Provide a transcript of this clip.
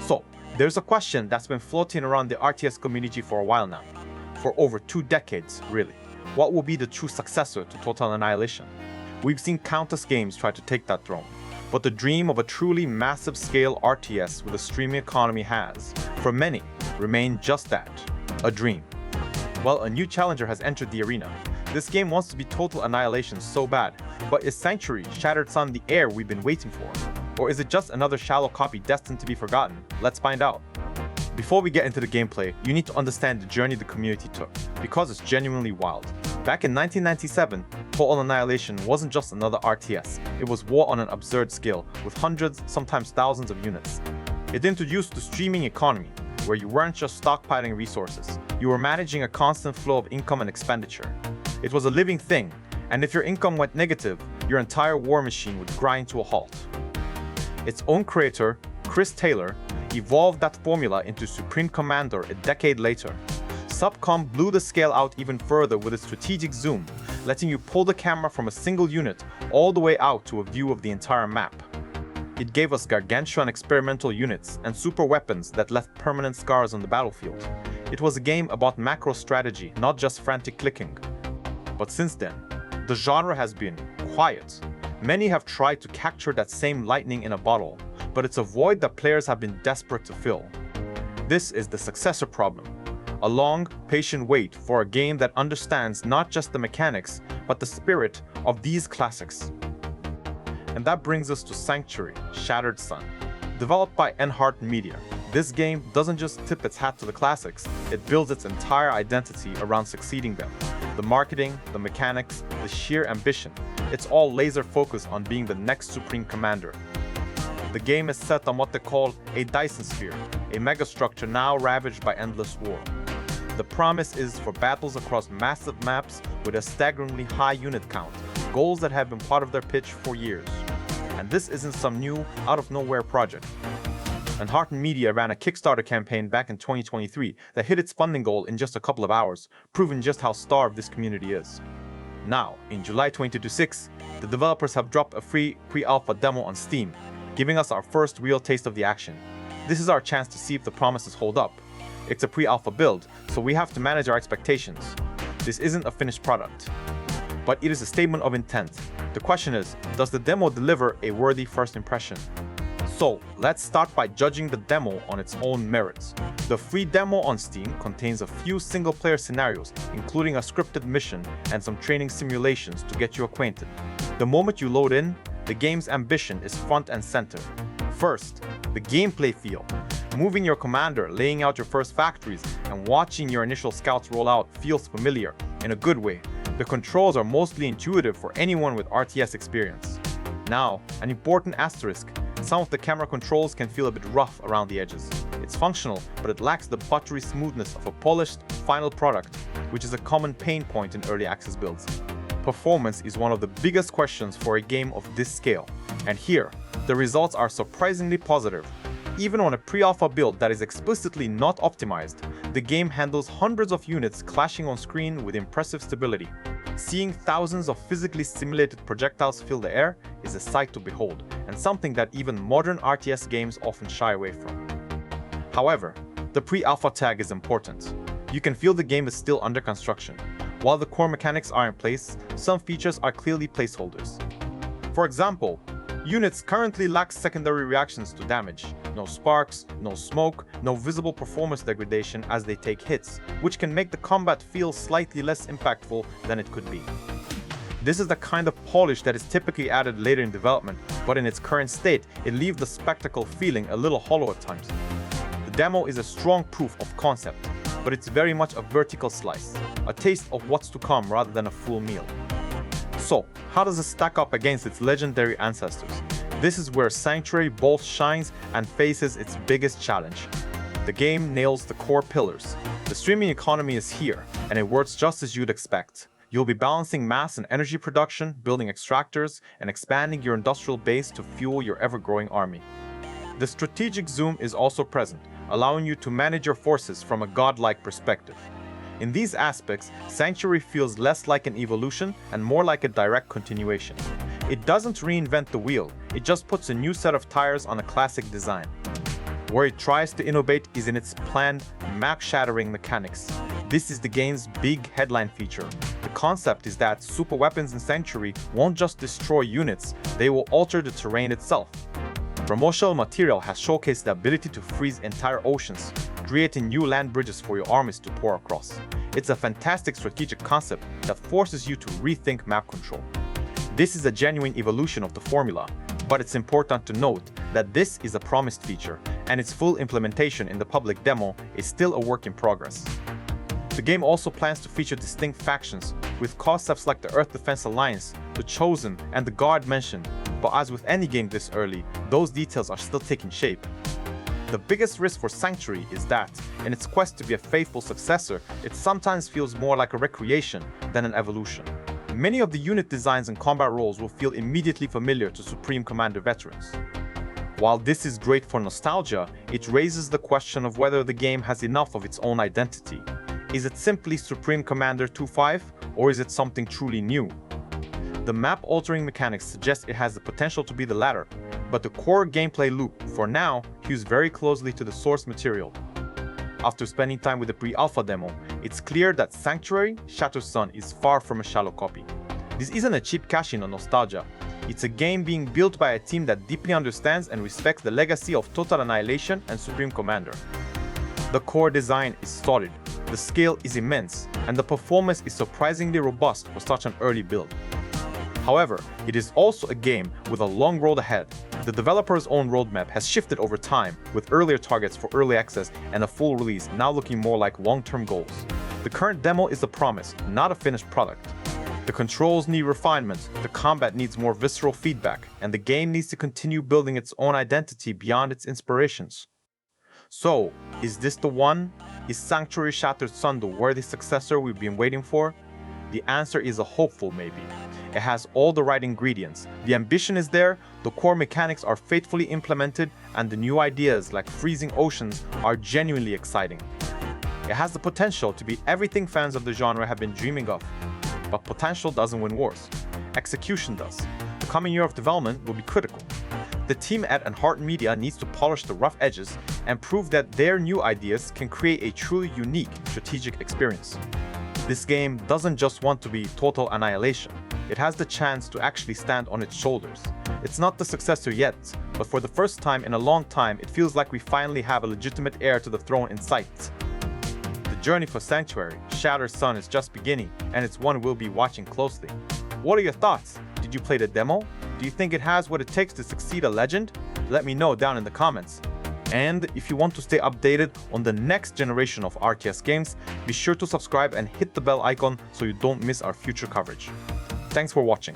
So, there's a question that's been floating around the RTS community for a while now. For over 2 decades, really. What will be the true successor to Total Annihilation? We've seen countless games try to take that throne, but the dream of a truly massive-scale RTS with a streaming economy has, for many, remained just that, a dream. Well, a new challenger has entered the arena. This game wants to be Total Annihilation so bad, but is Sanctuary, Shattered Sun the heir we've been waiting for? Or is it just another shallow copy destined to be forgotten? Let's find out. Before we get into the gameplay, you need to understand the journey the community took, because it's genuinely wild. Back in 1997, Total Annihilation wasn't just another RTS, it was war on an absurd scale, with hundreds, sometimes thousands of units. It introduced the streaming economy, where you weren't just stockpiling resources, you were managing a constant flow of income and expenditure. It was a living thing, and if your income went negative, your entire war machine would grind to a halt. Its own creator, Chris Taylor, evolved that formula into Supreme Commander a decade later. Subcom blew the scale out even further with its strategic zoom, letting you pull the camera from a single unit all the way out to a view of the entire map. It gave us gargantuan experimental units and super weapons that left permanent scars on the battlefield. It was a game about macro strategy, not just frantic clicking. But since then, the genre has been quiet. Many have tried to capture that same lightning in a bottle, but it's a void that players have been desperate to fill. This is the successor problem. A long, patient wait for a game that understands not just the mechanics, but the spirit of these classics. And that brings us to Sanctuary, Shattered Sun. Developed by Enhearten Media, this game doesn't just tip its hat to the classics, it builds its entire identity around succeeding them. The marketing, the mechanics, the sheer ambition, it's all laser focused on being the next Supreme Commander. The game is set on what they call a Dyson Sphere, a megastructure now ravaged by endless war. The promise is for battles across massive maps with a staggeringly high unit count, goals that have been part of their pitch for years. And this isn't some new, out-of-nowhere project. Enhearten Media ran a Kickstarter campaign back in 2023 that hit its funding goal in just a couple of hours, proving just how starved this community is. Now, in July 2026, the developers have dropped a free pre-alpha demo on Steam, giving us our first real taste of the action. This is our chance to see if the promises hold up. It's a pre-alpha build, so we have to manage our expectations. This isn't a finished product, but it is a statement of intent. The question is, does the demo deliver a worthy first impression? So, let's start by judging the demo on its own merits. The free demo on Steam contains a few single-player scenarios, including a scripted mission and some training simulations to get you acquainted. The moment you load in, the game's ambition is front and center. First, the gameplay feel. Moving your commander, laying out your first factories, and watching your initial scouts roll out feels familiar, in a good way. The controls are mostly intuitive for anyone with RTS experience. Now, an important asterisk. Some of the camera controls can feel a bit rough around the edges. It's functional, but it lacks the buttery smoothness of a polished, final product, which is a common pain point in early access builds. Performance is one of the biggest questions for a game of this scale, and here, the results are surprisingly positive. Even on a pre-alpha build that is explicitly not optimized, the game handles hundreds of units clashing on screen with impressive stability. Seeing thousands of physically simulated projectiles fill the air is a sight to behold, and something that even modern RTS games often shy away from. However, the pre-alpha tag is important. You can feel the game is still under construction. While the core mechanics are in place, some features are clearly placeholders. For example, units currently lack secondary reactions to damage. No sparks, no smoke, no visible performance degradation as they take hits, which can make the combat feel slightly less impactful than it could be. This is the kind of polish that is typically added later in development, but in its current state, it leaves the spectacle feeling a little hollow at times. The demo is a strong proof of concept, but it's very much a vertical slice, a taste of what's to come rather than a full meal. So, how does it stack up against its legendary ancestors? This is where Sanctuary both shines and faces its biggest challenge. The game nails the core pillars. The streaming economy is here, and it works just as you'd expect. You'll be balancing mass and energy production, building extractors, and expanding your industrial base to fuel your ever-growing army. The strategic zoom is also present, allowing you to manage your forces from a godlike perspective. In these aspects, Sanctuary feels less like an evolution and more like a direct continuation. It doesn't reinvent the wheel, it just puts a new set of tires on a classic design. Where it tries to innovate is in its planned map-shattering mechanics. This is the game's big headline feature. The concept is that super weapons in Sanctuary won't just destroy units, they will alter the terrain itself. Promotional material has showcased the ability to freeze entire oceans, creating new land bridges for your armies to pour across. It's a fantastic strategic concept that forces you to rethink map control. This is a genuine evolution of the formula, but it's important to note that this is a promised feature, and its full implementation in the public demo is still a work in progress. The game also plans to feature distinct factions, with concepts like the Earth Defense Alliance, the Chosen, and the Guard mentioned, but as with any game this early, those details are still taking shape. The biggest risk for Sanctuary is that, in its quest to be a faithful successor, it sometimes feels more like a recreation than an evolution. Many of the unit designs and combat roles will feel immediately familiar to Supreme Commander veterans. While this is great for nostalgia, it raises the question of whether the game has enough of its own identity. Is it simply Supreme Commander 2.5, or is it something truly new? The map-altering mechanics suggest it has the potential to be the latter, but the core gameplay loop, for now, hews very closely to the source material. After spending time with the pre-alpha demo, it's clear that Sanctuary: Shattered Sun is far from a shallow copy. This isn't a cheap cash-in on nostalgia. It's a game being built by a team that deeply understands and respects the legacy of Total Annihilation and Supreme Commander. The core design is solid, the scale is immense, and the performance is surprisingly robust for such an early build. However, it is also a game with a long road ahead. The developer's own roadmap has shifted over time, with earlier targets for early access and a full release now looking more like long-term goals. The current demo is a promise, not a finished product. The controls need refinement, the combat needs more visceral feedback, and the game needs to continue building its own identity beyond its inspirations. So, is this the one? Is Sanctuary: Shattered Sun the worthy successor we've been waiting for? The answer is a hopeful maybe. It has all the right ingredients. The ambition is there, the core mechanics are faithfully implemented, and the new ideas like freezing oceans are genuinely exciting. It has the potential to be everything fans of the genre have been dreaming of. But potential doesn't win wars. Execution does. The coming year of development will be critical. The team at Enhearten Media needs to polish the rough edges and prove that their new ideas can create a truly unique strategic experience. This game doesn't just want to be Total Annihilation. It has the chance to actually stand on its shoulders. It's not the successor yet, but for the first time in a long time, it feels like we finally have a legitimate heir to the throne in sight. The journey for Sanctuary: Shattered Sun is just beginning, and it's one we'll be watching closely. What are your thoughts? Did you play the demo? Do you think it has what it takes to succeed a legend? Let me know down in the comments. And if you want to stay updated on the next generation of RTS games, be sure to subscribe and hit the bell icon so you don't miss our future coverage. Thanks for watching.